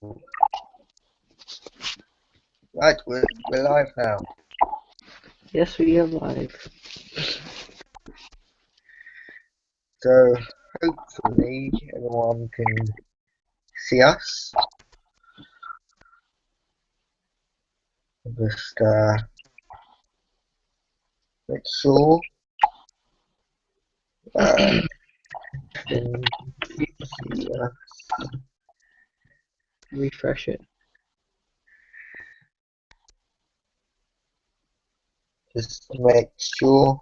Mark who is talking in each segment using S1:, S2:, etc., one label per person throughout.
S1: Right, we're live now.
S2: Yes, we are live.
S1: So hopefully everyone can see us. Just make sure can see us.
S2: Refresh it.
S1: Just make sure.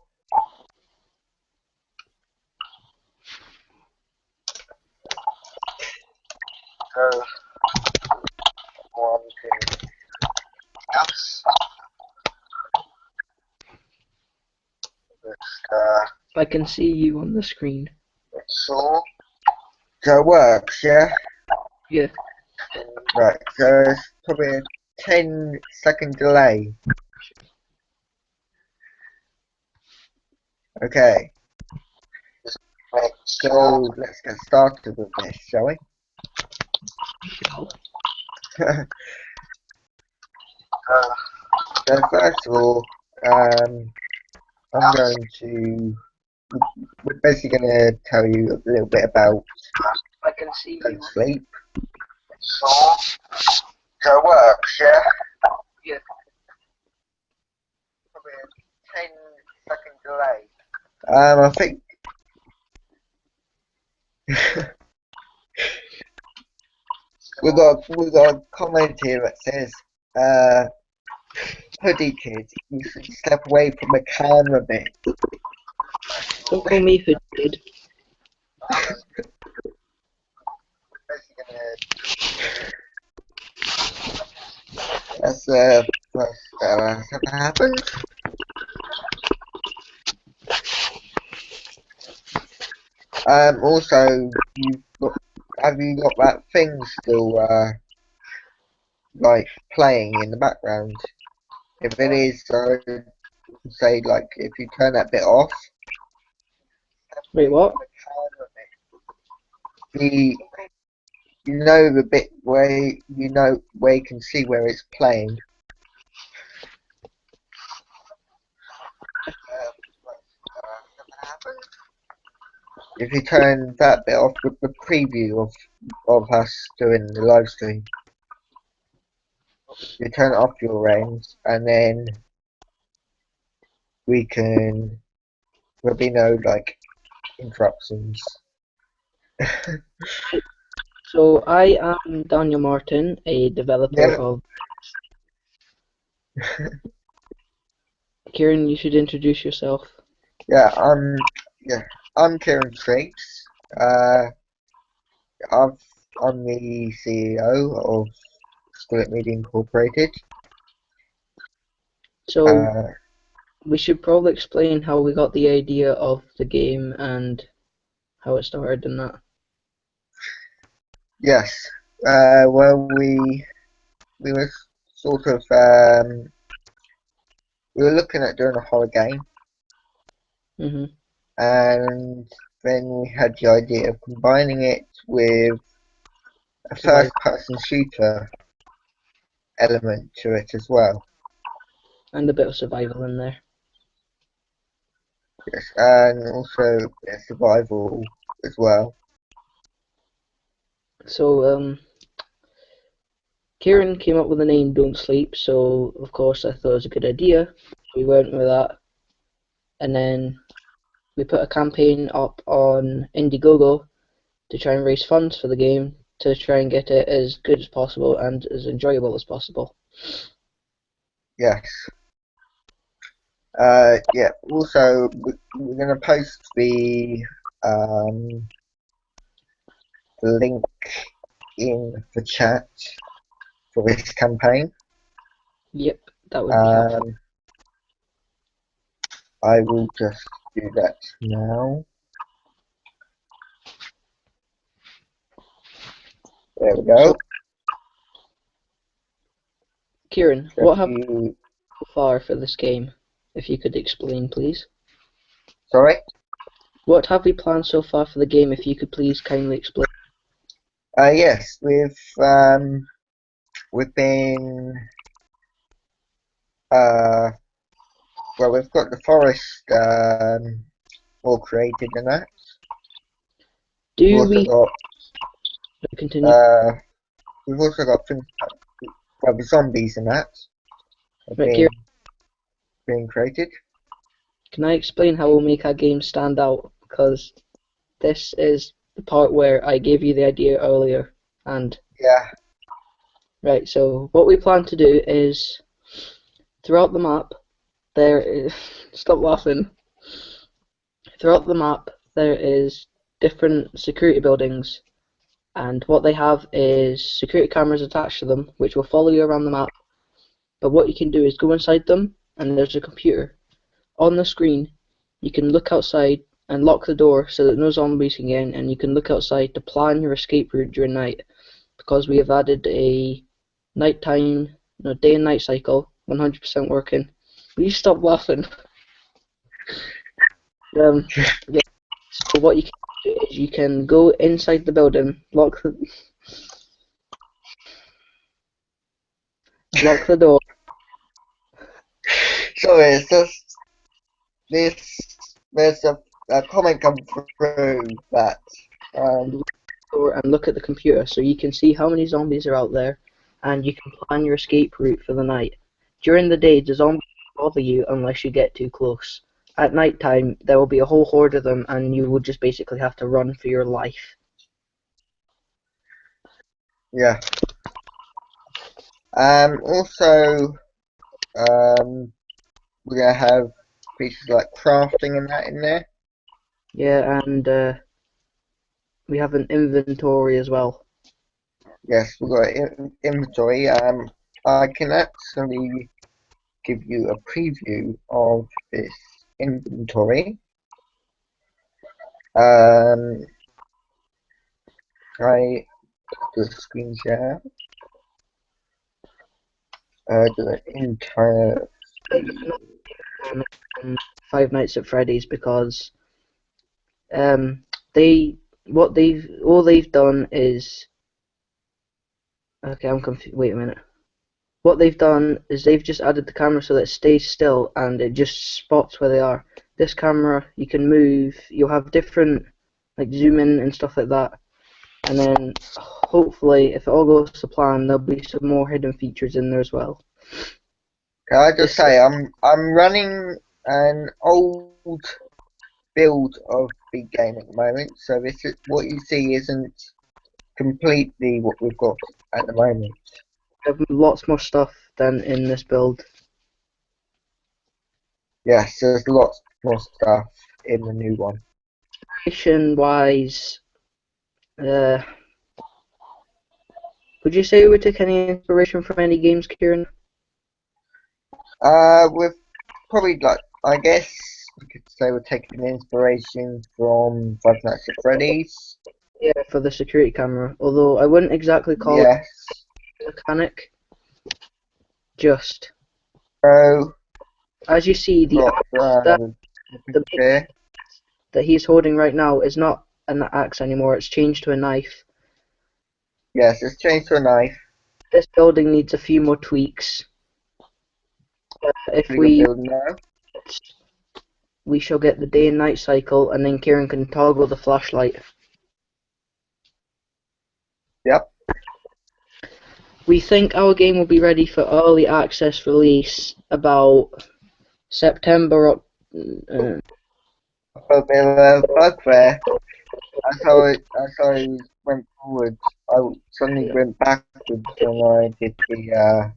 S1: So everyone can see us. Just
S2: I can see you on the screen.
S1: make sure. So it works, yeah?
S2: Yeah.
S1: Right, so it's probably a 10-second delay. Okay. So let's get started with this, shall we?
S2: Shall.
S1: So first of all, I'm going to. We're basically going to tell you a little bit about
S2: I can see you.
S1: sleep. So it works, yeah?
S2: Yeah.
S1: Probably a 10-second delay. I think. we've got a comment here that says, Hoodie Kid, you should step away from the camera a bit.
S2: Don't call me who did.
S1: That's the first that's ever happened. Also, have you got that thing still like playing in the background? If it is, so say like if you turn that bit off,
S2: Wait, what?
S1: the you know the bit where where you can see where it's playing. If you turn that bit off with the preview of us doing the live stream, you turn it off your end, and then there'll be no like interruptions.
S2: So I am Daniel Martin, a developer
S1: Yeah.
S2: of. Kieran, you should introduce yourself.
S1: Yeah, I'm Kieran Triggs. I'm the CEO of Split Media Incorporated.
S2: So we should probably explain how we got the idea of the game and how it started and that.
S1: Yes. Well, we were sort of we were looking at doing a horror game, and then we had the idea of combining it with a first-person shooter element to it as well.
S2: And a bit of survival in there.
S1: Yes, and also survival as well.
S2: So Kieran came up with the name Don't Sleep, so of course I thought it was a good idea. We went with that, and then we put a campaign up on Indiegogo to try and raise funds for the game to try and get it as good as possible and as enjoyable as possible.
S1: Yes. Yeah. Also, we're going to post the link in the chat for this campaign.
S2: Yep, that would be helpful.
S1: I will just do that now. There we go.
S2: So, Kieran, what have you so far for this game? If you could explain, please.
S1: Sorry?
S2: What have we planned so far for the game? If you could please kindly explain.
S1: Yes, we've been well, we've got the forest all created and that. We've
S2: Do
S1: also
S2: we
S1: got
S2: continue?
S1: uh we've also got things well, the zombies and that have
S2: Right, Kieran,
S1: been created.
S2: can I explain how we'll make our game stand out? Because this is the part where I gave you the idea earlier. And
S1: Yeah,
S2: right, so what we plan to do is throughout the map there is stop laughing. Throughout the map there is different security buildings, and what they have is security cameras attached to them which will follow you around the map. But what you can do is go inside them and there's a computer. On the screen you can look outside and lock the door so that no zombies can get in, and you can look outside to plan your escape route during night, because we have added a nighttime, no, day and night cycle, 100% working. Will you stop laughing? Yeah. So what you can do is you can go inside the building, lock the door,
S1: sorry, it's just there's a comment come through that um
S2: and look at the computer so you can see how many zombies are out there, and you can plan your escape route for the night. During the day, the zombies won't bother you unless you get too close. At night time, there will be a whole horde of them, and you will just basically have to run for your life.
S1: yeah. Also we're gonna have pieces like crafting and that in there.
S2: Yeah, and we have an inventory as well.
S1: Yes, we've got inventory. I can actually give you a preview of this inventory. Um, I do a screen share. Do the entire screen.
S2: Five Nights at Freddy's, because um they what they've all they've done is okay. I'm confused. Wait a minute. What they've done is they've just added the camera so that it stays still and it just spots where they are. This camera you can move. You'll have different like zoom in and stuff like that, and then hopefully, if it all goes to plan, there'll be some more hidden features in there as well.
S1: Can I just
S2: This
S1: say I'm running an old build of Big Game at the moment, so this is what you see isn't completely what we've got at the moment.
S2: have lots more stuff than in this build.
S1: Yes, there's lots more stuff in the new one.
S2: Wise, uh, would you say we took any inspiration from any games, Kieran?
S1: We've probably like I guess we could say we're taking inspiration from Five Nights at Freddy's.
S2: Yeah, for the security camera. Although I wouldn't exactly call it
S1: Yes.
S2: a mechanic. Just
S1: So
S2: as you see, the
S1: got
S2: axe the
S1: here.
S2: that he's holding right now is not an axe anymore. It's changed to a knife.
S1: Yes, it's changed to a knife.
S2: This building needs a few more tweaks. If
S1: Pretty good
S2: we
S1: build now.
S2: we shall get the day and night cycle, and then Kieran can toggle the flashlight.
S1: Yep.
S2: We think our game will be ready for early access release about September.
S1: A bit of a bug there. As I went forward, I suddenly went backwards when I did the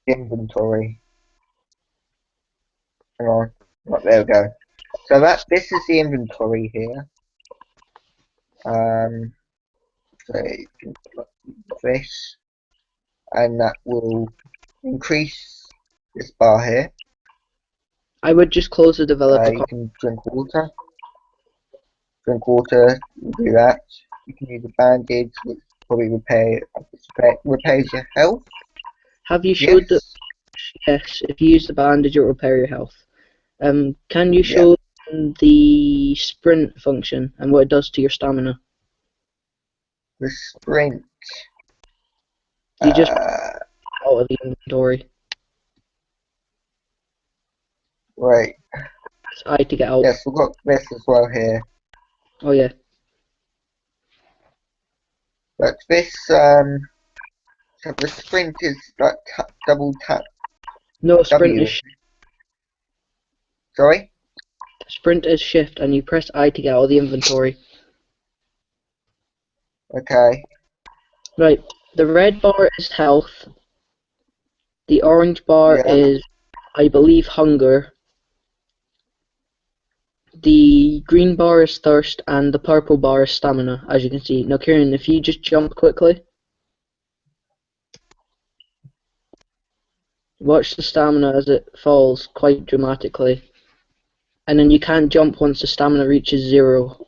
S1: inventory. Hang on. Right, there we go. So this is the inventory here. So you can put this, and that will increase this bar here.
S2: I would just close the developer.
S1: You can drink water. Drink water, do that. You can use a bandage, which probably repairs your health.
S2: Have you showed that?
S1: Yes.
S2: Yes, if you use the bandage, it will repair your health. Can you
S1: Yeah.
S2: show the sprint function and what it does to your stamina?
S1: the sprint.
S2: You just out of the inventory.
S1: Right.
S2: Press I to get out.
S1: Yes, we've got this as well here.
S2: Oh yeah.
S1: But this, so the sprint is like double tap
S2: No, sprint
S1: W.
S2: is
S1: Sorry?
S2: sprint is shift, and you press I to get out of the inventory.
S1: Okay.
S2: Right. The red bar is health. The orange bar
S1: Yeah.
S2: is, I believe, hunger. The green bar is thirst, and the purple bar is stamina, as you can see. Now, Kieran, if you just jump quickly, watch the stamina as it falls quite dramatically. And then you can't jump once the stamina reaches 0.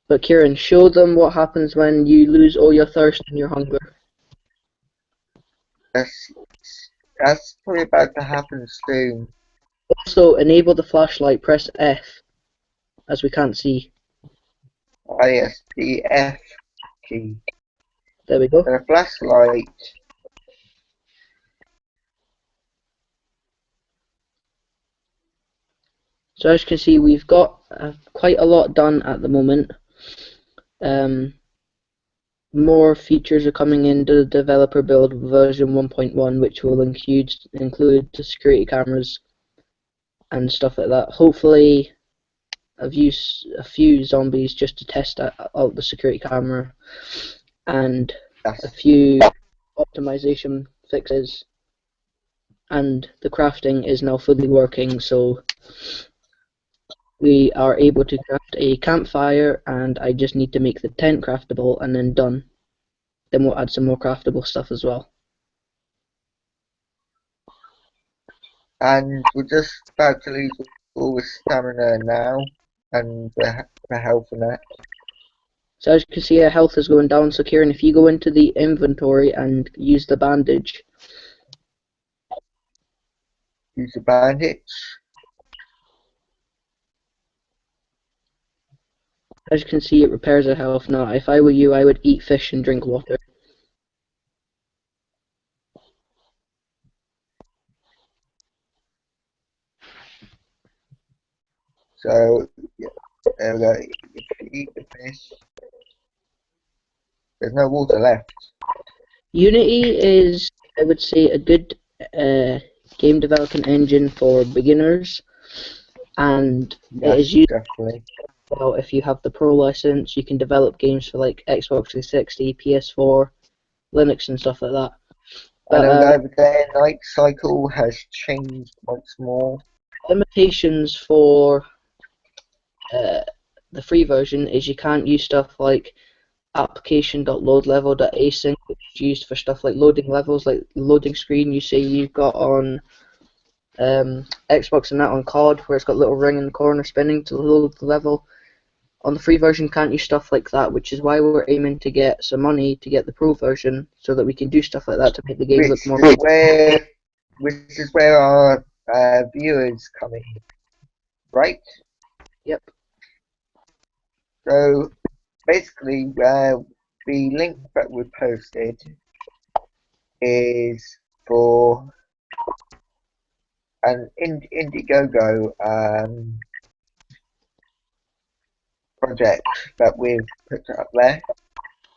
S2: But Kieran, show them what happens when you lose all your thirst and your hunger.
S1: That's probably about to happen soon.
S2: Also, enable the flashlight, press F, as we can't see.
S1: Ah, yes, the F key.
S2: There we go.
S1: And a flashlight.
S2: So as you can see, we've got quite a lot done at the moment. More features are coming into the developer build version 1.1, which will include the security cameras and stuff like that. Hopefully, I've used a few zombies just to test out the security camera, and a few optimization fixes, and the crafting is now fully working, so we are able to craft a campfire, and I just need to make the tent craftable and then done. Then we'll add some more craftable stuff as well.
S1: And we're just about to lose all the stamina now. And the health and that.
S2: So as you can see, our health is going down. So Kieran, if you go into the inventory and use the bandage.
S1: Use the bandage.
S2: As you can see, it repairs our health. Now, if I were you, I would eat fish and drink water.
S1: So, yeah, there we go. If you eat the fish, there's no water left.
S2: Unity is, I would say, a good game development engine for beginners, and
S1: Yes,
S2: it is used
S1: definitely.
S2: well if you have the Pro license. You can develop games for like Xbox 360, PS4, Linux, and stuff like that.
S1: I know
S2: But
S1: that their light cycle has changed once more.
S2: limitations for the free version is you can't use stuff like application.loadlevel.async, which is used for stuff like loading levels, like loading screen you say you've got on Xbox and that on COD, where it's got a little ring in the corner spinning to load the level. On the free version, can't use stuff like that, which is why we're aiming to get some money to get the pro version, so that we can do stuff like that to make the game look more.
S1: Which is where our viewers come in, right?
S2: Yep.
S1: So basically, the link that we posted is for an Indiegogo project that we've put up there.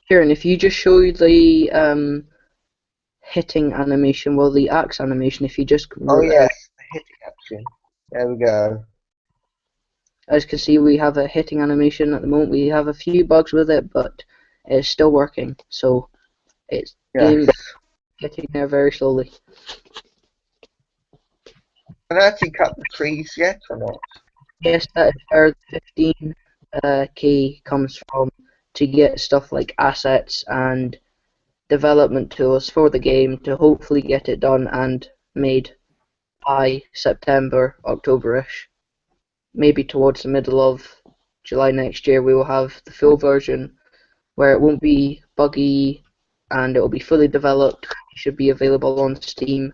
S2: Kieran, if you just show the hitting animation, well, the axe animation, if you just
S1: Oh yes, the hitting action. There we go.
S2: as you can see, we have a hitting animation at the moment. We have a few bugs with it, but it's still working. So it's
S1: Yes.
S2: hitting there very slowly.
S1: Can I actually cut the trees yet or not?
S2: Yes, that is where the 15K comes from, to get stuff like assets and development tools for the game to hopefully get it done and made by September, October-ish. Maybe towards the middle of July next year we will have the full version where it won't be buggy and it will be fully developed. It should be available on Steam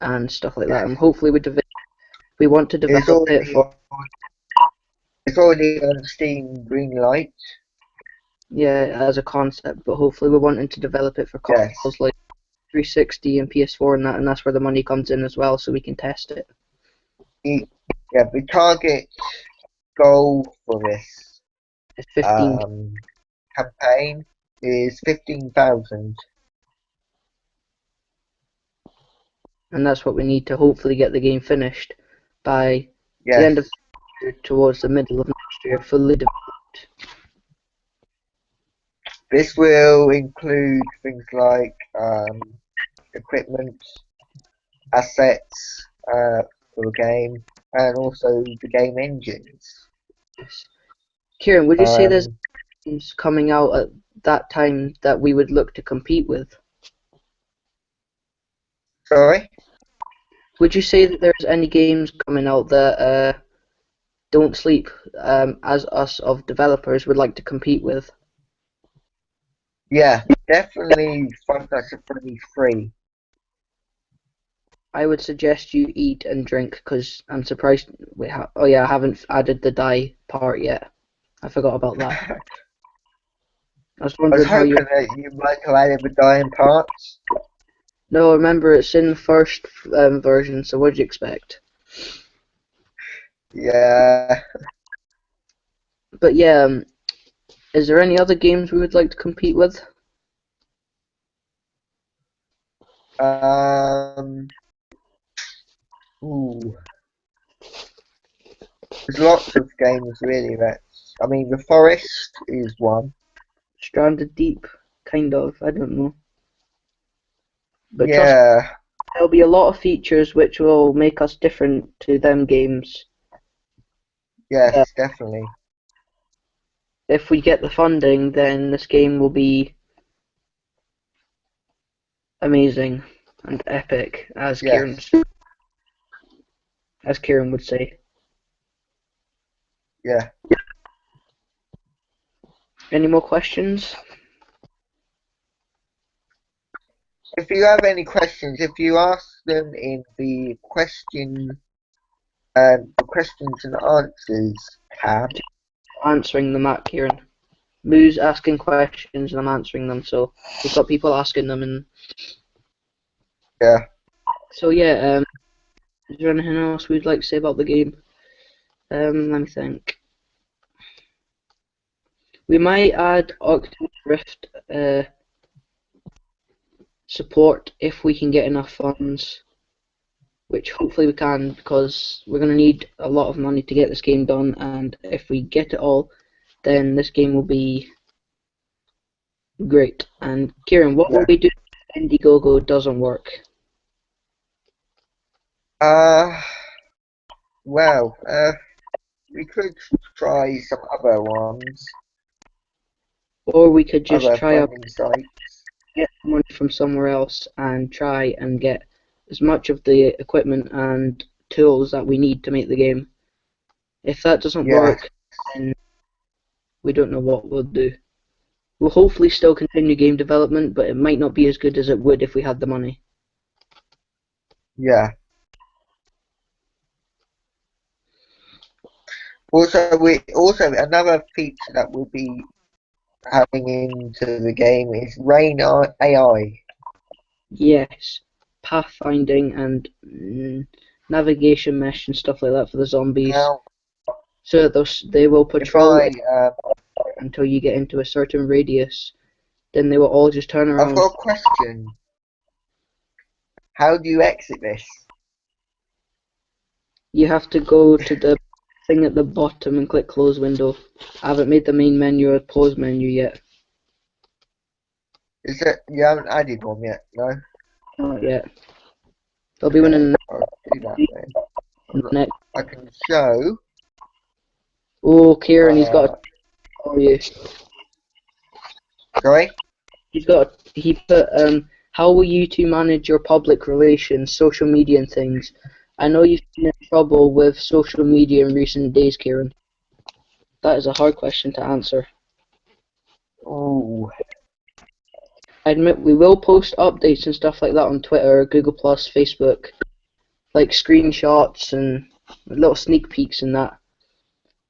S2: and stuff like that. And hopefully we want to develop it for.
S1: It's already on Steam green light.
S2: Yeah, as a concept, but hopefully we're wanting to develop it for
S1: Yes.
S2: consoles like 360 and PS4 and that, and that's where the money comes in as well, so we can test it.
S1: Yeah, the target goal for this
S2: It's 15,
S1: campaign is 15,000.
S2: and that's what we need to hopefully get the game finished by the
S1: Yes.
S2: end of the year, towards the middle of next year, fully developed.
S1: This will include things like equipment, assets for the game, and also the game engines.
S2: Yes. Kieran, would you say there's
S1: Um,
S2: games coming out at that time that we would look to compete with?
S1: Sorry?
S2: Would you say that there's any games coming out that Don't Sleep, as us of developers, would like to compete with?
S1: Yeah, definitely Five Nights at Freddy's 3.
S2: I would suggest you eat and drink because I'm surprised. Oh yeah, I haven't added the die part yet. I forgot about that.
S1: I
S2: I was
S1: was
S2: wondering how you.
S1: hoping that you might have added the dying parts.
S2: No, remember it's in the first version. So what do you expect?
S1: Yeah.
S2: But yeah, is there any other games we would like to compete with?
S1: Um, ooh. There's lots of games really I mean, The Forest is one.
S2: Stranded Deep, kind of. I don't know. But trust me,
S1: Yeah,
S2: there'll be a lot of features which will make us different to them games.
S1: yes, definitely.
S2: If we get the funding, then this game will be amazing and epic,
S1: Yes,
S2: as Kieran would say.
S1: yeah.
S2: Any more questions?
S1: If you have any questions, if you ask them in the questions and answers tab,
S2: Answering them at Kieran. Moo's asking questions and I'm answering them, so we've got people asking them, and
S1: yeah.
S2: so yeah. Is there anything else we'd like to say about the game? Let me think. We might add Oculus Rift support if we can get enough funds, which hopefully we can, because we're going to need a lot of money to get this game done, and if we get it all, then this game will be great. And Kieran, what will
S1: Yeah.
S2: we do if Indiegogo doesn't work?
S1: Uh, well, we could try some other ones,
S2: Or we could just
S1: other
S2: try our
S1: funding sites.
S2: get money from somewhere else and try and get as much of the equipment and tools that we need to make the game. If that doesn't
S1: Yeah,
S2: work, then we don't know what we'll do. We'll hopefully still continue game development, but it might not be as good as it would if we had the money.
S1: yeah. Also another feature that we'll be having into the game is Rain AI.
S2: Yes, pathfinding and navigation mesh and stuff like that for the zombies.
S1: Now,
S2: So that they will
S1: if
S2: patrol until you get into a certain radius. Then they will all just turn
S1: I've
S2: around.
S1: got a question. How do you exit this?
S2: You have to go to the thing at the bottom and click close window. I haven't made the main menu or pause menu yet.
S1: Is it you haven't added one yet? No.
S2: Not yet. There'll be one
S1: Okay,
S2: in
S1: I'll do that then.
S2: the next.
S1: I can show.
S2: Oh, Kieran, he's got a for you.
S1: Sorry.
S2: He put how will you two manage your public relations, social media and things? I know you've been in trouble with social media in recent days, Kieran. That is a hard question to answer.
S1: Ooh.
S2: I admit we will post updates and stuff like that on Twitter, Google Plus, Facebook, like screenshots and little sneak peeks and that.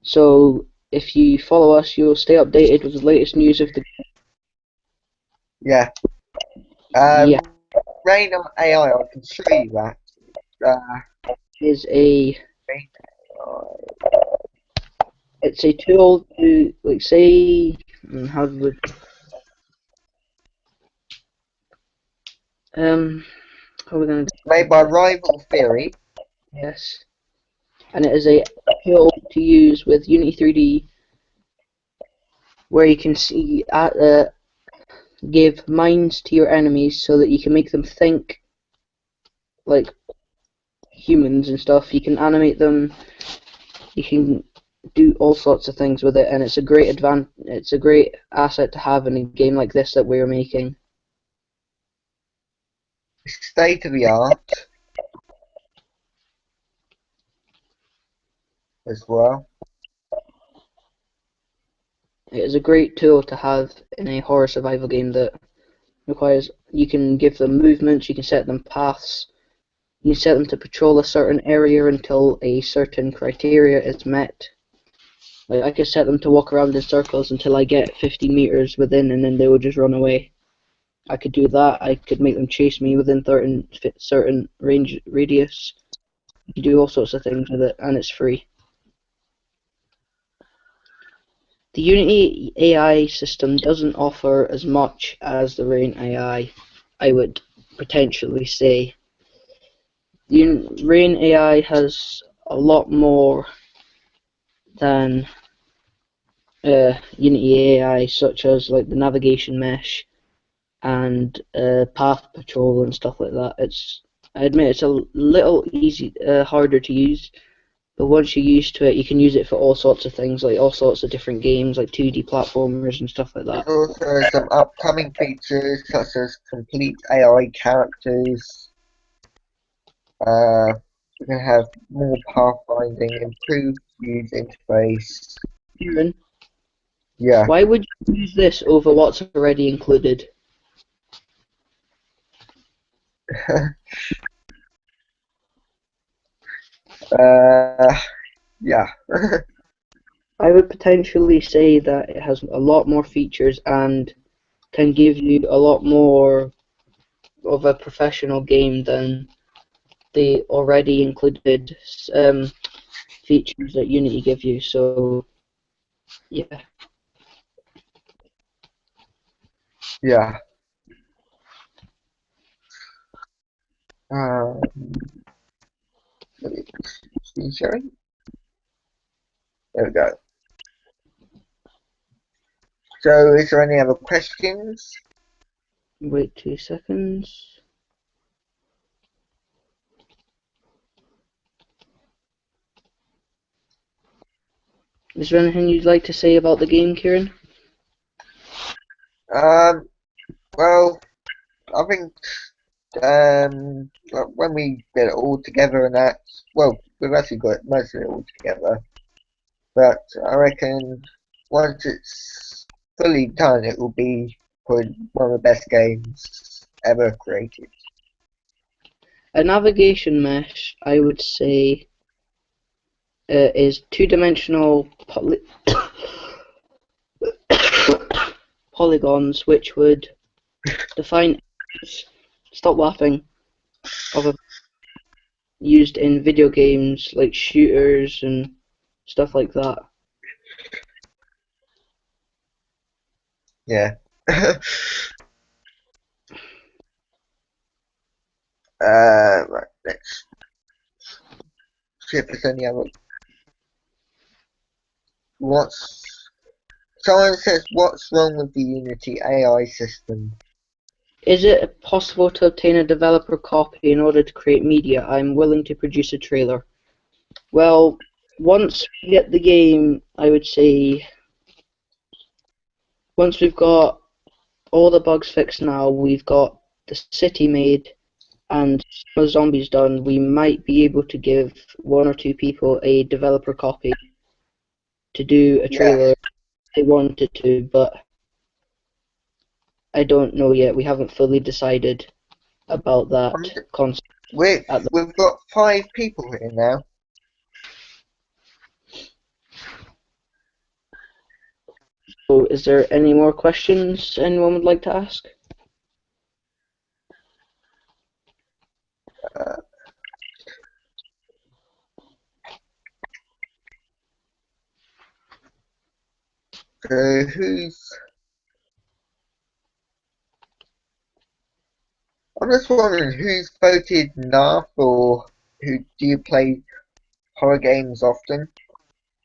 S2: So if you follow us, you'll stay updated with the latest news of the.
S1: Yeah.
S2: Yeah,
S1: Rain on AI, I can show you that.
S2: is a
S1: Rain AI.
S2: it's a tool to like say how would um how are we gonna
S1: Made by Rival Theory.
S2: yes, and it is a tool to use with Unity 3D where you can see give minds to your enemies so that you can make them think like humans and stuff. You can animate them. You can do all sorts of things with it, and it's a great It's a great asset to have in a game like this that we're making.
S1: State of the art as well.
S2: It is a great tool to have in a horror survival game that requires you can give them movements, you can set them paths, you can set them to patrol a certain area until a certain criteria is met. Like I could set them to walk around in circles until I get 50 meters within, and then they will just run away. I could do that. I could make them chase me within certain range radius. You can do all sorts of things with it, and it's free. The Unity AI system doesn't offer as much as the Rain AI, I would potentially say. The Rain AI has a lot more than Unity AI, such as like the navigation mesh and path patrol and stuff like that. I admit it's a little harder to use, but once you're used to it, you can use it for all sorts of things, like all sorts of different games, like 2D platformers and stuff like
S1: There's
S2: that.
S1: also some upcoming features such as complete AI characters. Uh, we can have more pathfinding, improved user interface.
S2: Kieran,
S1: Yeah.
S2: why would you use this over what's already included?
S1: uh, yeah.
S2: I would potentially say that it has a lot more features and can give you a lot more of a professional game than the already included features that Unity give you. So yeah,
S1: Yeah. Um, screen sharing. There we go. So, is there any other questions?
S2: wait 2 seconds. Is there anything you'd like to say about the game, Kieran?
S1: Um, well, I think when we get it all together and that, well, we've actually got most of it all together. But I reckon once it's fully done, it will be probably one of the best games ever created.
S2: A navigation mesh, I would say, is two-dimensional polygons, which would define stop laughing of a used in video games like shooters and stuff like that.
S1: Yeah. Right, let's see if there's any other. What's Someone says, what's wrong with the Unity AI system?
S2: Is it possible to obtain a developer copy in order to create media? I'm willing to produce a trailer. Well, once we get the game, I would say, once we've got all the bugs fixed now, we've got the city made, and some of the zombies done, we might be able to give one or two people a developer copy to do a
S1: Yeah,
S2: trailer if they wanted to, but I don't know yet. We haven't fully decided about that concept at the.
S1: we've got 5 people here now.
S2: So, is there any more questions anyone would like to ask?
S1: Uh, so I'm just wondering who's voted NAF, or who do you play horror games often?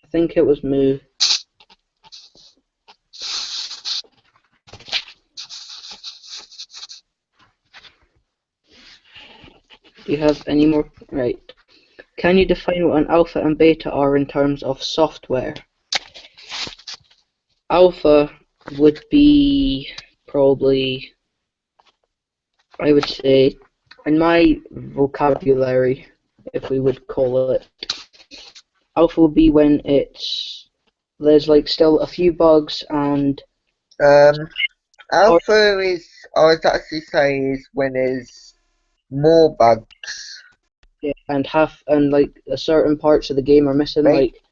S2: I think it was Moo. Do you have any more? Right. Can you define what an alpha and beta are in terms of software? Alpha would be probably, I would say, in my vocabulary, if we would call it, alpha would be when there's like still a few bugs and
S1: Um,
S2: or
S1: Alpha is, I would actually say, is when there's more bugs.
S2: and like certain parts of the game are missing,
S1: Right?
S2: like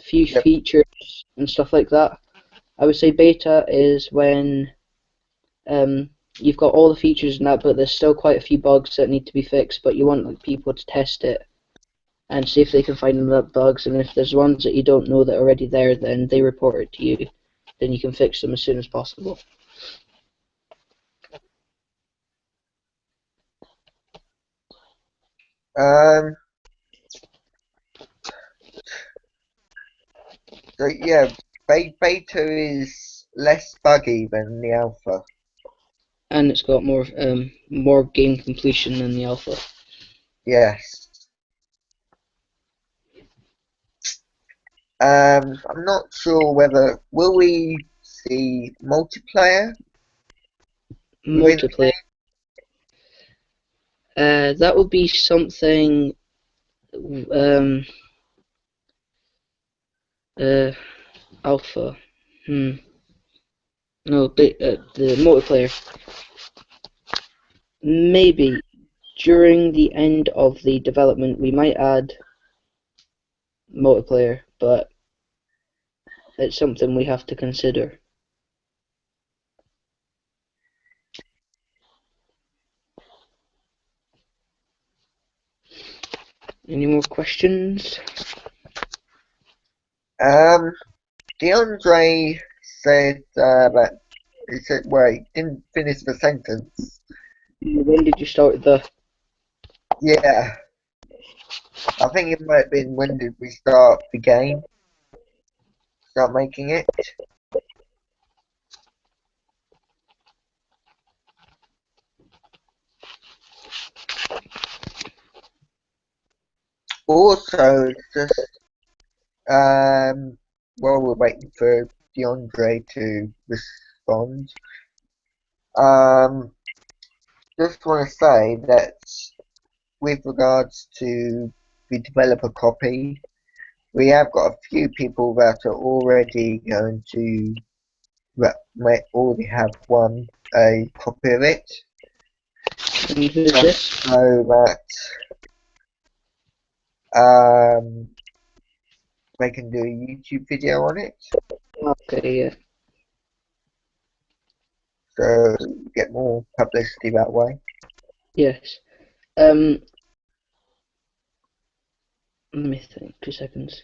S2: few
S1: Yep.
S2: features and stuff like that. I would say beta is when you've got all the features and that, but there's still quite a few bugs that need to be fixed. But you want like people to test it and see if they can find the bugs. And if there's ones that you don't know that are already there, then they report it to you. Then you can fix them as soon as possible.
S1: Um, so yeah, beta is less buggy than the alpha.
S2: And it's got more game completion than the alpha.
S1: Yes. I'm not sure whether will we see multiplayer within the
S2: Multiplayer. That would be something. Um, Alpha. No, the multiplayer. Maybe during the end of the development we might add multiplayer, but it's something we have to consider. Any more questions?
S1: DeAndre said that he said, well, he didn't finish the sentence.
S2: When did you start the?
S1: Yeah, I think it might have been when did we start the game, start making it. Also, it's just while we're waiting for DeAndre to respond, um, just want to say that with regards to the developer copy, we have got a few people that are already going to that might already have a copy of it,
S2: And who's this?
S1: so that um, they can do a YouTube video on it,
S2: Okay, yeah.
S1: so get more publicity that way.
S2: Yes. Let me think. 2 seconds.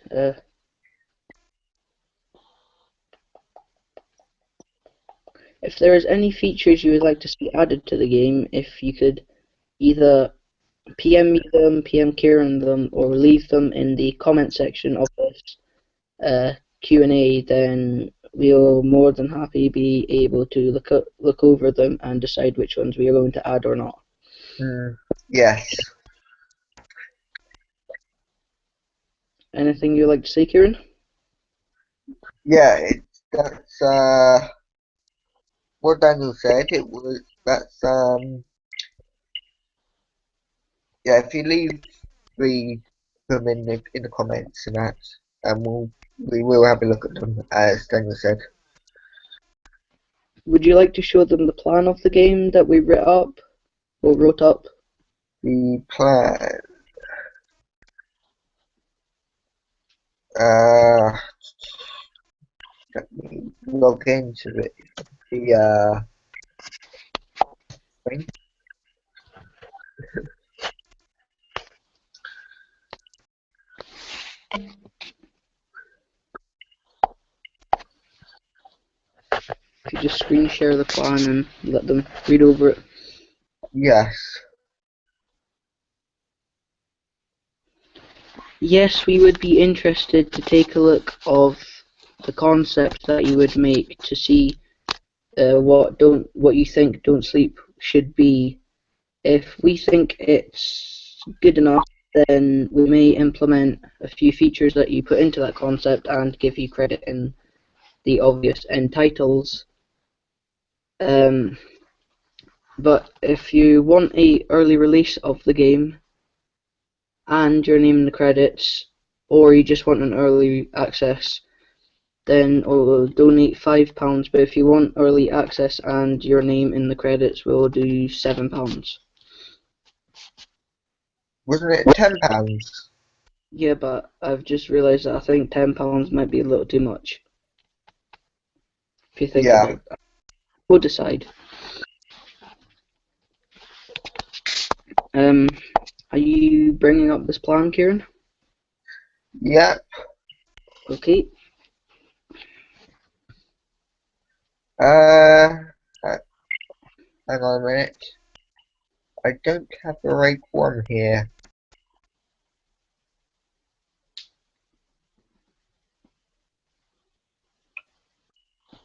S2: If there is any features you would like to see added to the game, if you could either PM me them, PM Kieran them, or leave them in the comment section of this Q&A, then we'll more than happy be able to look over them and decide which ones we are going to add or not.
S1: Yes.
S2: Anything you'd like to say, Kieran?
S1: Yeah, that's what Daniel said. It was that's yeah. If you leave them in the comments and that, and we will have a look at them as Daniel said.
S2: Would you like to show them the plan of the game that we wrote up?
S1: The plan. Uh, Let me log into the thing.
S2: If you just screen share the plan and let them read over it.
S1: Yes.
S2: Yes, we would be interested to take a look of the concept that you would make to see what you think Don't Sleep should be. If we think it's good enough, then we may implement a few features that you put into that concept and give you credit in the obvious end titles. But if you want a early release of the game and your name in the credits, or you just want an early access, then we'll donate £5. But if you want early access and your name in the credits, we'll do £7.
S1: Wasn't it £10?
S2: Yeah, but I've just realised that I think £10 might be a little too much. If you think
S1: Yeah.
S2: about that, we'll decide. Are you bringing up this plan, Kieran?
S1: Yep.
S2: Okay.
S1: Hang on a minute. I don't have the right one here.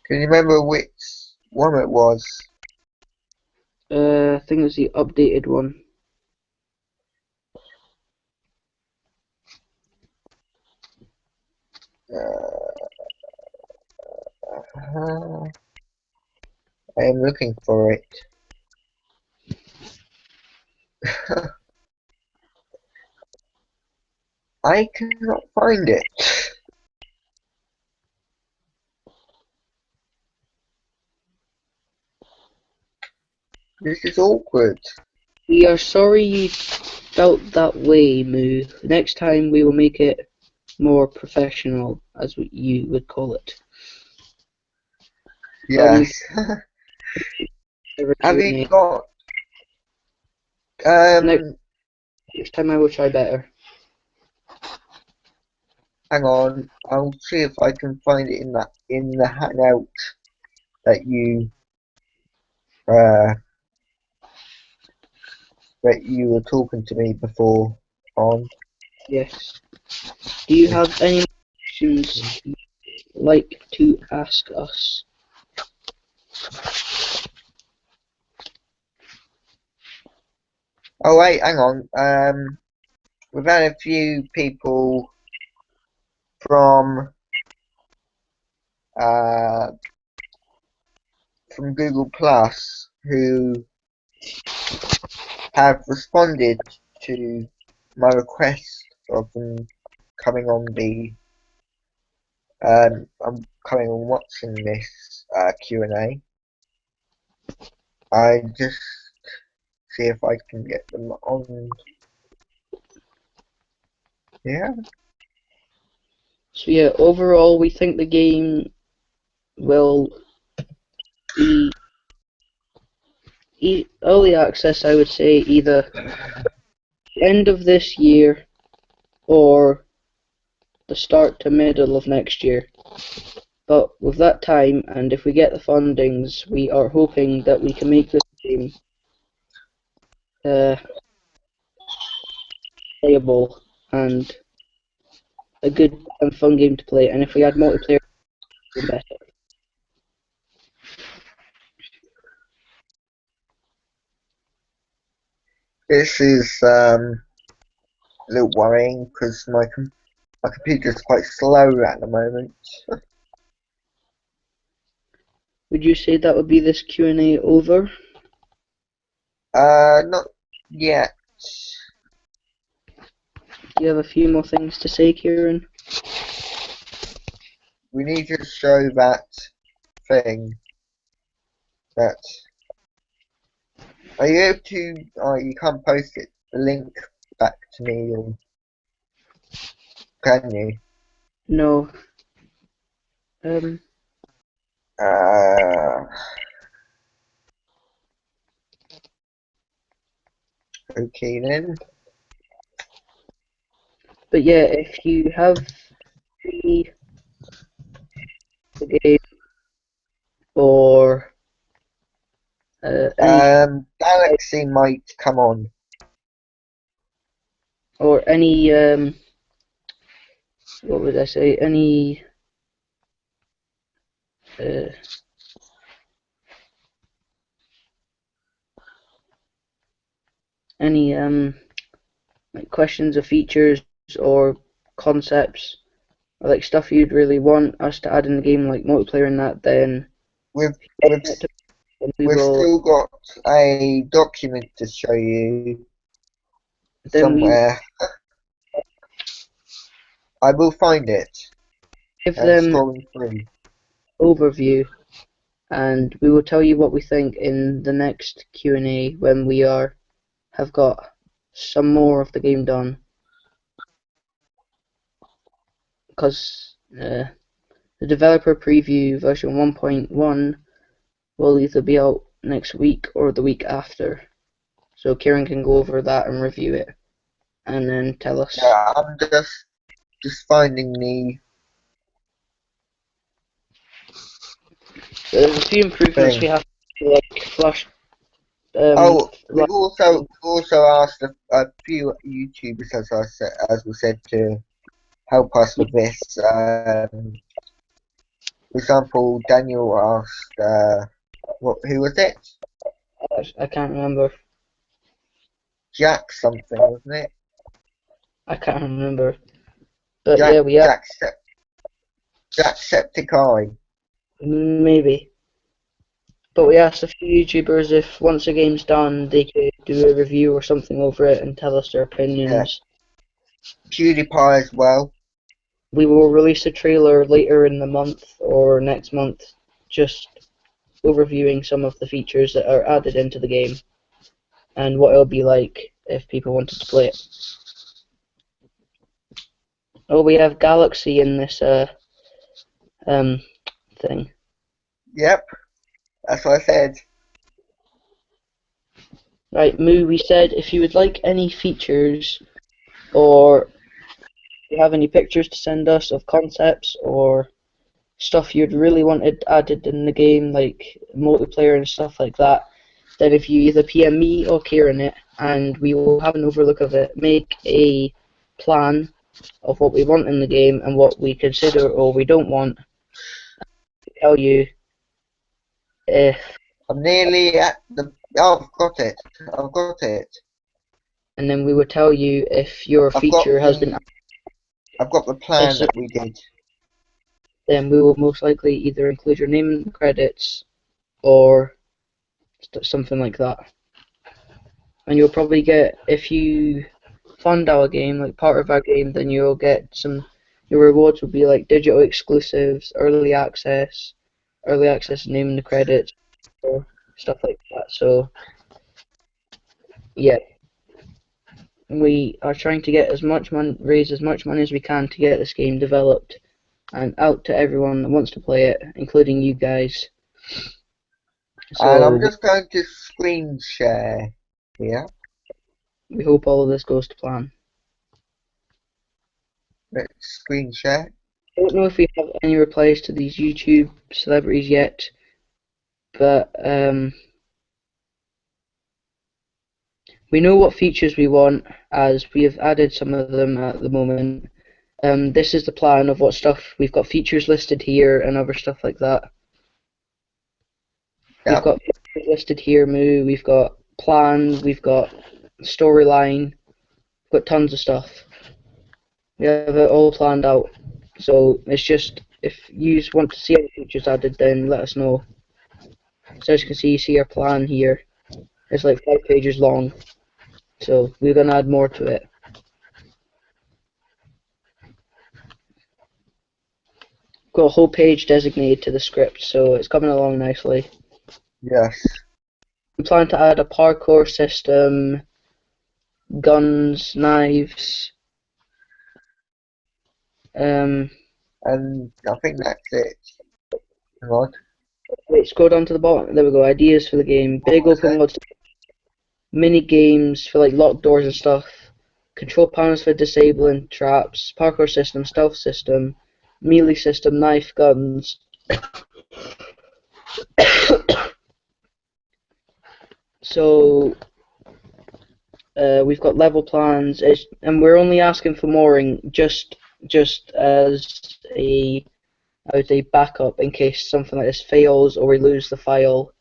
S1: Can you remember which one it was?
S2: I think it's the updated one.
S1: I am looking for it. I cannot find it. This is awkward.
S2: We are sorry you felt that way, Moo. Next time we will make it more professional, as you would call it.
S1: Yes.
S2: Ever
S1: Have you
S2: Q&A.
S1: got
S2: Next time I will try better.
S1: hang on, I'll see if I can find it in the hangout that uh were talking to me before on.
S2: Yes. Do you have any questions you'd like to ask us?
S1: Oh wait, hang on. We've had a few people from uh from Google Plus who have responded to my request of them coming on the I'm coming on watching this Q&A. I just see if I can get them on. Yeah.
S2: So yeah, overall we think the game will be early access, I would say, either end of this year or the start to middle of next year. But with that time, and if we get the fundings, we are hoping that we can make this game playable and a good and fun game to play. And if we had multiplayer, even better.
S1: This is a little worrying because my computer's quite slow at the moment.
S2: Would you say that would be this Q&A over?
S1: Not yet.
S2: Do you have a few more things to say, Kieran?
S1: We need to show that thing. That are you able to? Oh, you can't post it. The link back to me, or can you?
S2: No.
S1: Uh, okay then.
S2: But yeah, if you have the game or any
S1: Galaxy might come on.
S2: or any what would I say? Uh, any like questions or features or concepts or like stuff you'd really want us to add in the game, like multiplayer and that, then
S1: We've
S2: get
S1: we've
S2: it to and we
S1: we've
S2: will
S1: still got a document to show you
S2: then we
S1: somewhere. I will find it.
S2: give
S1: I'm
S2: them
S1: scrolling through.
S2: overview and we will tell you what we think in the next Q&A when we have got some more of the game done, because the developer preview version 1.1 will either be out next week or the week after, so Kieran can go over that and review it and then tell us.
S1: Yeah, I'm just finding the
S2: So there's a few improvements we
S1: thing.
S2: have to like flush
S1: Oh,
S2: like
S1: we've also asked a few YouTubers, as we said, to help us with this. For example, Daniel asked, who was it?
S2: I can't remember.
S1: Jack something, wasn't it?
S2: I can't remember. But yeah, we have
S1: Jacksepticeye.
S2: maybe. But we asked a few YouTubers if once the game's done they could do a review or something over it and tell us their
S1: Yeah,
S2: opinions.
S1: PewDiePie as well.
S2: We will release a trailer later in the month or next month, just overviewing some of the features that are added into the game and what it'll be like if people wanted to play it. Oh, we have Galaxy in this um thing.
S1: Yep, that's what I said.
S2: Right, Moo, we said if you would like any features or if you have any pictures to send us of concepts or stuff you'd really wanted added in the game, like multiplayer and stuff like that, then if you either PM me or Kieran it, and we will have an overlook of it, make a plan of what we want in the game and what we consider or we don't want, tell you if,
S1: I'm nearly at the. Oh, I've got it. I've got it.
S2: and then we will tell you if your
S1: I've got
S2: feature has been.
S1: the. I've got the
S2: If
S1: plan
S2: so,
S1: that we did.
S2: then we will most likely either include your name in the credits or something like that. And you'll probably get, if you fund our game, like part of our game, then you'll get some, your rewards will be like digital exclusives, early access name in the credits, or stuff like that. So yeah, we are trying to get as much money, raise as much money as we can to get this game developed and out to everyone that wants to play it, including you guys.
S1: And I'm
S2: So
S1: just going to screen share here.
S2: we hope all of this goes to plan.
S1: Let's screen share.
S2: I don't know if we have any replies to these YouTube celebrities yet, but we know what features we want, as we have added some of them at the moment. This is the plan of what stuff we've got, features listed here and other stuff like that. We've
S1: Yep.
S2: got features listed here, Moo. We've got plan. We've got storyline. We've got tons of stuff. We have it all planned out. So it's just if you want to see any features added, then let us know. So as you can see, you see our plan here. It's like 5 pages long. So we're gonna add more to it. Got a whole page designated to the script, so it's coming along nicely.
S1: Yes.
S2: We plan to add a parkour system, guns, knives,
S1: And I think that's it. Hang on.
S2: Wait, scroll down to the bottom. There we go. Ideas for the game. Big open world, mini games for like locked doors and stuff. Control panels for disabling traps. Parkour system, stealth system, melee system, knife, guns. So we've got level plans, and we're only asking for mooring just as a, I would say, backup in case something like this fails or we lose the file.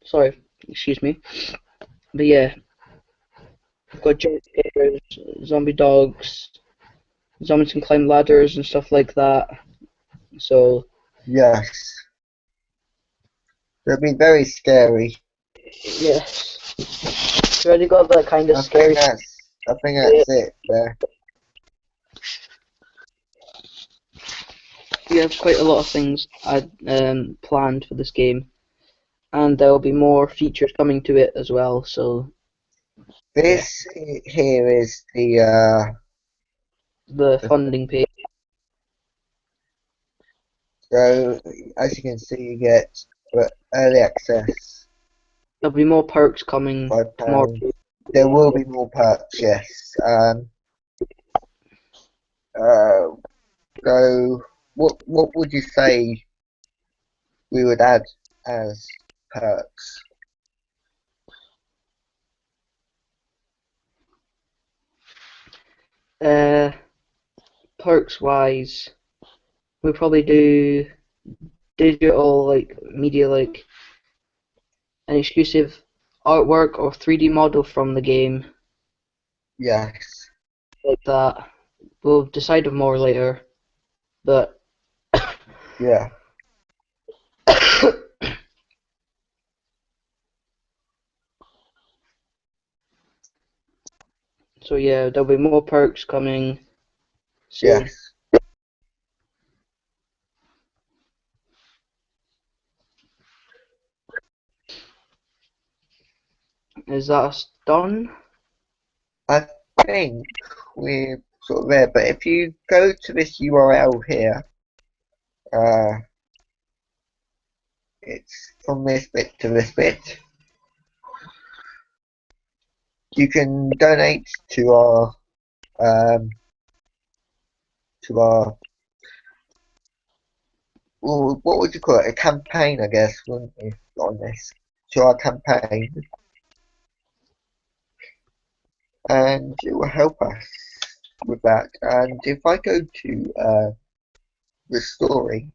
S2: Sorry, excuse me. But yeah, we've got jump scares, zombie dogs, zombies can climb ladders and stuff like that. So
S1: Yes. It'll be very scary.
S2: yes, we already got that kind of scary.
S1: I think that's it there.
S2: We have quite a lot of things planned for this game, and there will be more features coming to it as well. So yeah,
S1: This here is
S2: the funding page.
S1: so as you can see you get early access,
S2: There'll be more perks coming tomorrow.
S1: £5. There will be more perks, yes. Uh, so what would you say we would add as perks?
S2: Perks wise, we'll probably do digital like media, like an exclusive artwork or 3D model from the game,
S1: Yes.
S2: like that. We'll decide on more later, but
S1: Yeah.
S2: so yeah, there'll be more perks coming soon.
S1: Yes.
S2: Is that us done?
S1: I think we're sort of there, but if you go to this URL here, uh, it's from this bit to this bit. You can donate um, to our well, what would you call it? A campaign, I guess, wouldn't you? On this, to our campaign, and it will help us with that. And if I go to the story,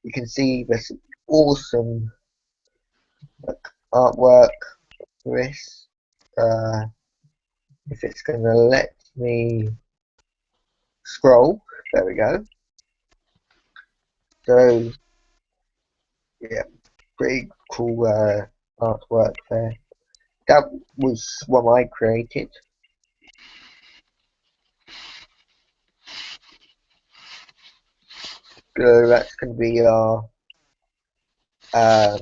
S1: you can see this awesome artwork for this. If it's going to let me scroll, there we go. So yeah, pretty cool artwork there. That was one I created. So that's going to be our um,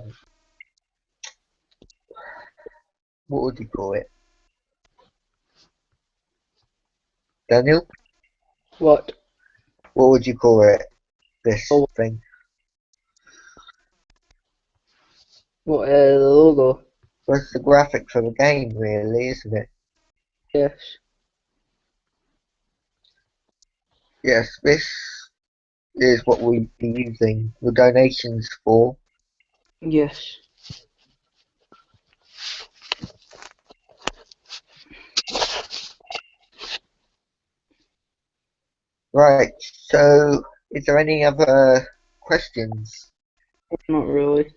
S1: what would you call it, Daniel?
S2: What?
S1: What would you call it? This
S2: Oh,
S1: thing?
S2: what? The logo.
S1: What's the graphic for the game, really, isn't it?
S2: Yes.
S1: Yes, this is what we'd be using the donations for.
S2: Yes.
S1: Right, so is there any other questions?
S2: Not really.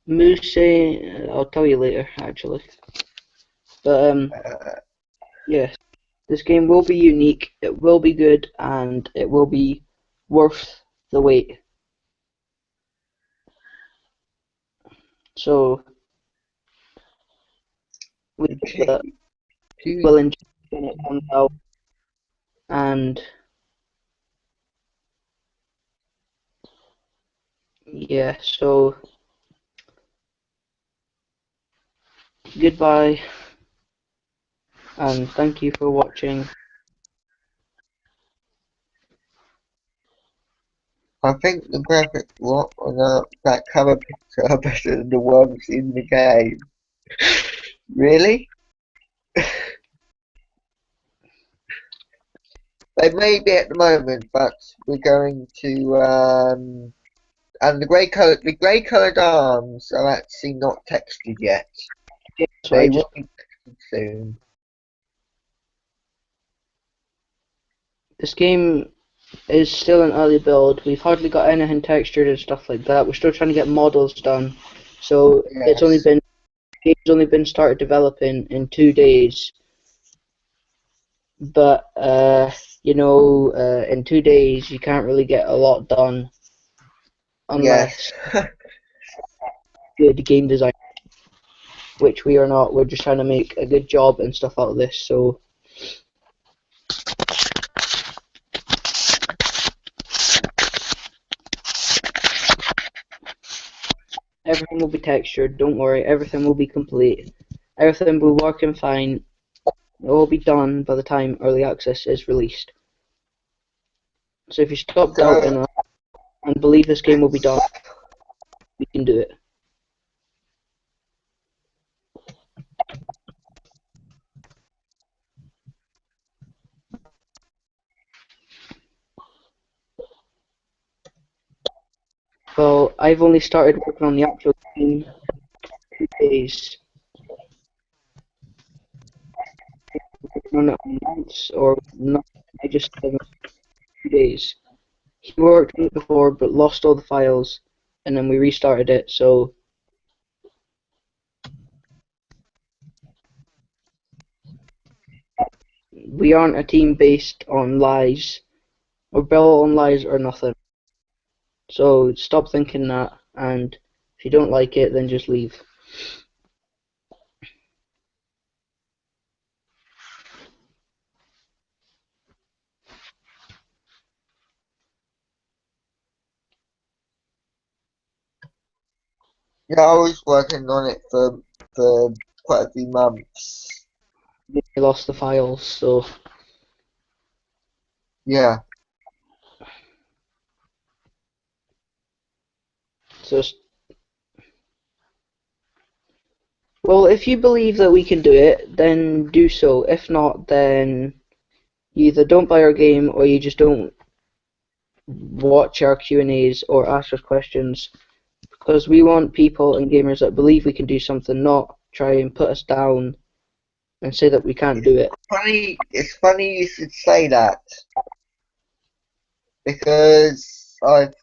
S2: Moose, I'll tell you later, actually. But
S1: Uh,
S2: yes, this game will be unique. It will be good, and it will be worth the wait. So we hope
S1: okay,
S2: that you will enjoy when it comes out, and yeah. So goodbye, and thank you for watching.
S1: I think the graphics on that cover picture are better than the ones in the game. Really? They may be at the moment, but we're going to and the grey coloured arms are actually not textured yet.
S2: Yeah, so I
S1: They
S2: just
S1: will be textured soon.
S2: this game is still an early build. We've hardly got anything textured and stuff like that. We're still trying to get models done. So
S1: Yes.
S2: game's only been started developing in 2 days. But in 2 days you can't really get a lot done
S1: Yes.
S2: unless good game design, which we are not. We're just trying to make a good job and stuff out of this. So everything will be textured. Don't worry, everything will be complete. Everything will be working fine. It will be done by the time early access is released. So if you stop
S1: So
S2: doubting us and believe this game will be done, we can do it. Well, I've only started working on the actual game 2 days. Working on it on months or not. I just haven't 2 days. He worked on it before but lost all the files and then we restarted it, so we aren't a team based on lies or built on lies or nothing. So stop thinking that, and if you don't like it then just leave.
S1: yeah, I was working on it for quite a few months.
S2: You lost the files, so
S1: Yeah.
S2: just well, if you believe that we can do it, then do so. If not, then you either don't buy our game or you just don't watch our Q&As or ask us questions, because we want people and gamers that believe we can do something, not try and put us down and say that we can't
S1: It's
S2: do it.
S1: funny you should say that because I've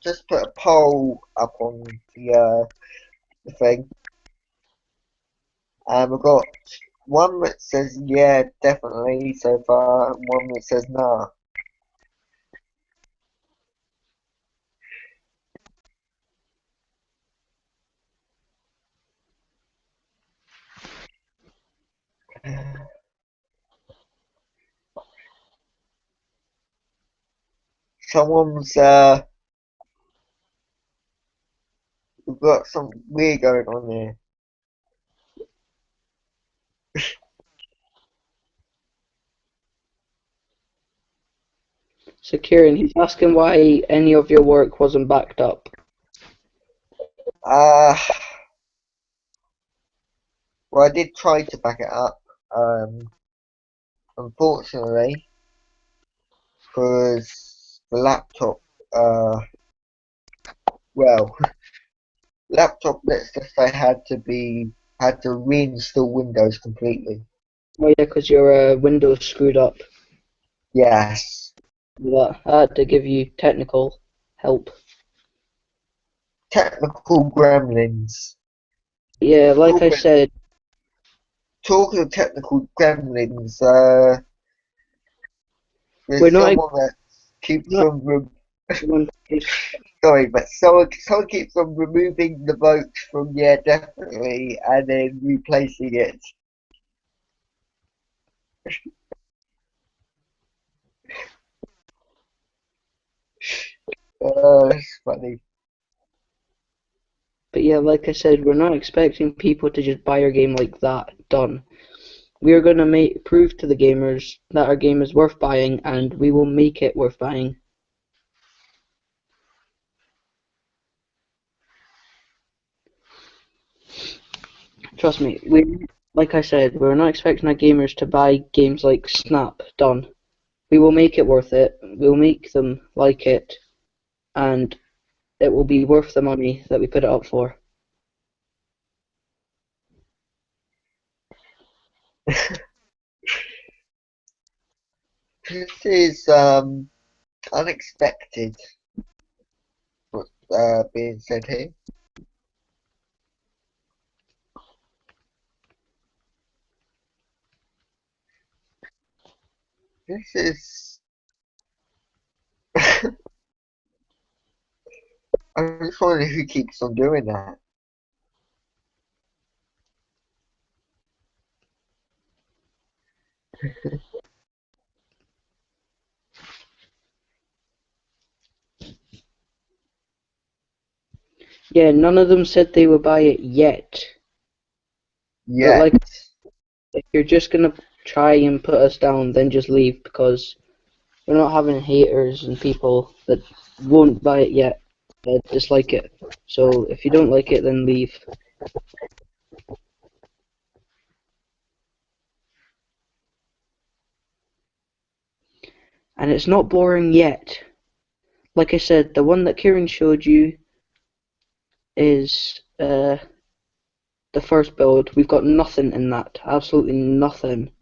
S1: just put a poll up on the thing, and we've got one that says yeah, definitely so far, and one that says nah. Someone's we've got something weird going on here.
S2: So Kieran, he's asking why any of your work wasn't backed up.
S1: Uh well, I did try to back it up. Unfortunately, because the laptop, uh, well, laptop, let's just say, had to reinstall Windows completely.
S2: Oh yeah, because your Windows screwed up.
S1: Yes,
S2: That I had to give you technical help.
S1: technical gremlins.
S2: Yeah, like I
S1: Talking,
S2: said,
S1: talking of technical gremlins,
S2: we're
S1: there's
S2: not
S1: someone that keeps
S2: not
S1: on,
S2: everyone is
S1: sorry, but someone keeps on removing the vote from yeah, definitely, and then replacing it. It's funny.
S2: but yeah, like I said, we're not expecting people to just buy our game like that, done. We are going to prove to the gamers that our game is worth buying, and we will make it worth buying. Trust me, like I said, we're not expecting our gamers to buy games like Snap done. We will make it worth it. We'll make them like it, and it will be worth the money that we put it up for.
S1: This is unexpected. What's being said here? This is. I'm just wondering who keeps on doing that.
S2: Yeah, none of them said they would buy it yet. But
S1: Yet.
S2: like, if you're just gonna try and put us down, then just leave because we're not having haters and people that won't buy it yet, dislike it. So if you don't like it, then leave. And it's not boring yet. Like I said, the one that Kieran showed you is the first build. We've got nothing in that, absolutely nothing.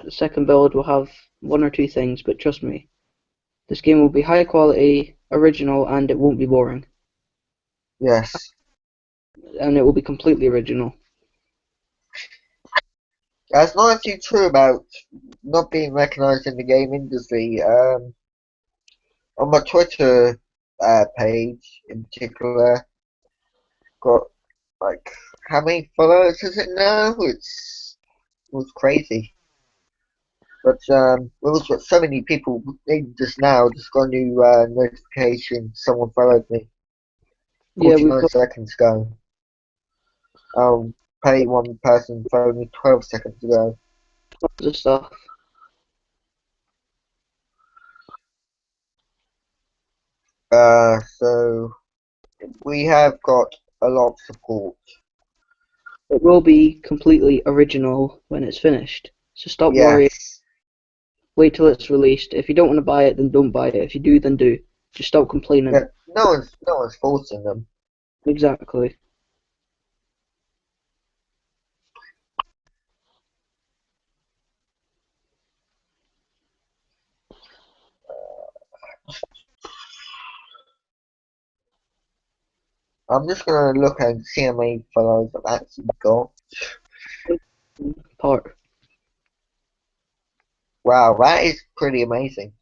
S2: The second build will have one or two things, but trust me, this game will be high quality, original, and it won't be boring.
S1: Yes.
S2: And it will be completely original.
S1: That's not actually true about not being recognised in the game industry. On my Twitter page in particular, got like how many followers is it now? It's crazy. But we've got so many people. Even just now, just got a new notification. Someone followed me
S2: Yeah, we've
S1: 49
S2: got
S1: seconds ago. Pay one person followed me 12 seconds ago.
S2: tons of stuff.
S1: So we have got a lot of support.
S2: It will be completely original when it's finished. So stop worrying.
S1: Yes.
S2: Wait till it's released. If you don't want to buy it, then don't buy it. If you do, then do. Just stop complaining.
S1: Yeah. No one's forcing them.
S2: Exactly.
S1: I'm just gonna look and see how many followers I've actually got.
S2: Part.
S1: Wow, that is pretty amazing.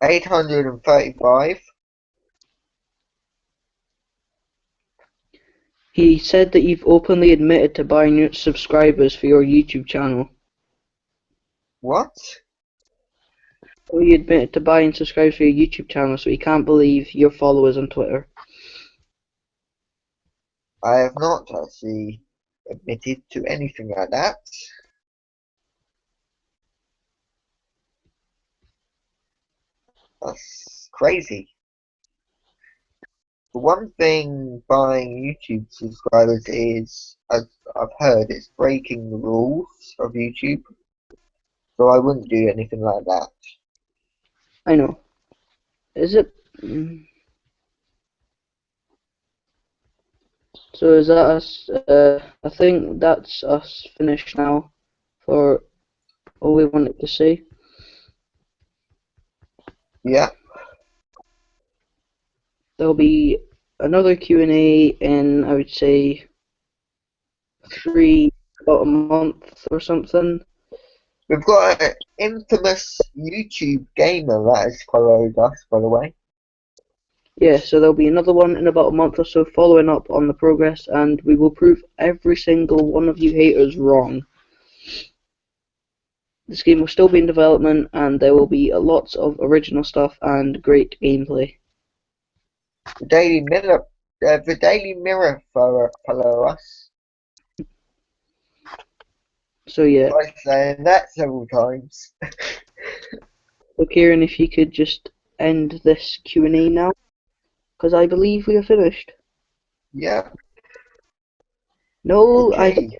S1: 835.
S2: He said that you've openly admitted to buying your subscribers for your YouTube channel.
S1: What?
S2: Well, you admitted to buying subscribers for your YouTube channel, so he can't believe your followers on Twitter.
S1: I have not actually admitted to anything like that. That's crazy. The one thing buying YouTube subscribers is, as I've heard, it's breaking the rules of YouTube. So I wouldn't do anything like that.
S2: I know. Is it? mm, So is that us? I think that's us finished now for all we wanted to say.
S1: Yeah,
S2: There'll be another Q&A in, I would say, about a month or something.
S1: we've got an infamous YouTube gamer that has followed us, by the way.
S2: Yeah, so there'll be another one in about a month or so following up on the progress, and we will prove every single one of you haters wrong. This game will still be in development, and there will be lots of original stuff and great gameplay.
S1: The Daily Mirror follow us.
S2: So yeah,
S1: Try saying that several times.
S2: so Kieran, if you could just end this Q&A now, because I believe we are finished.
S1: Yeah.
S2: No, I
S1: Okay,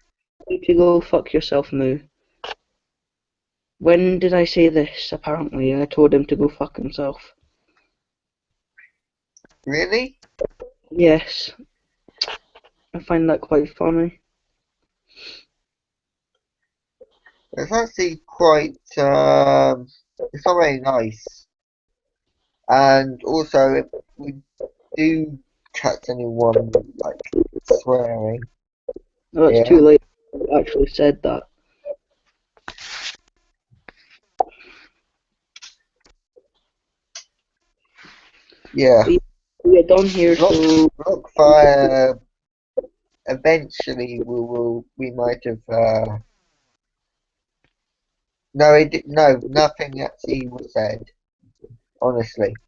S2: need to go fuck yourself, Moo. When did I say this? Apparently, I told him to go fuck himself.
S1: really?
S2: Yes, I find that quite funny.
S1: It's actually quite, it's not very nice. And also, if we do catch anyone, like, swearing,
S2: Oh, it's too
S1: yeah,
S2: late. I actually said that.
S1: yeah,
S2: But yeah, we're done here,
S1: look,
S2: so
S1: look fire, eventually we might have, no, no, nothing actually was said, honestly.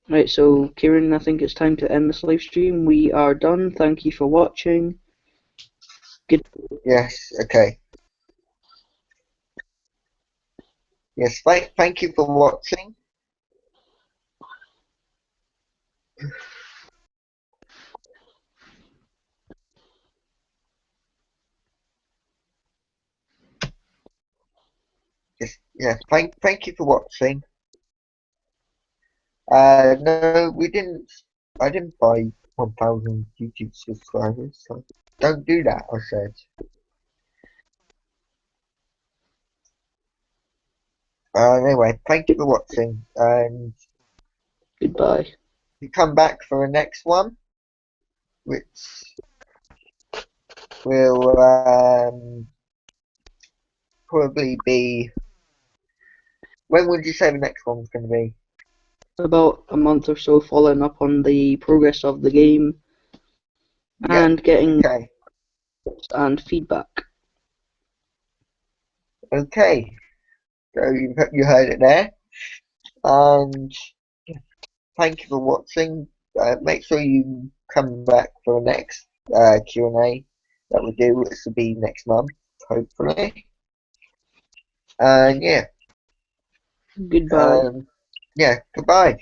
S2: right. So, Kieran, I think it's time to end this live stream. We are done. Thank you for watching. Good.
S1: Yes, okay. Yes, thank you for watching. Yes, yeah, thank you for watching. No, we didn't. I didn't buy 1,000 YouTube subscribers, so don't do that. I said. Anyway, thank you for watching, and
S2: Goodbye.
S1: we come back for the next one, which will probably be. When would you say the next one's going to be?
S2: About a month or so, following up on the progress of the game
S1: Yeah.
S2: and getting
S1: Okay.
S2: and feedback.
S1: Okay. So you heard it there, and thank you for watching. Make sure you come back for the next Q&A that we do, which will be next month, hopefully. And
S2: Goodbye.
S1: yeah, goodbye.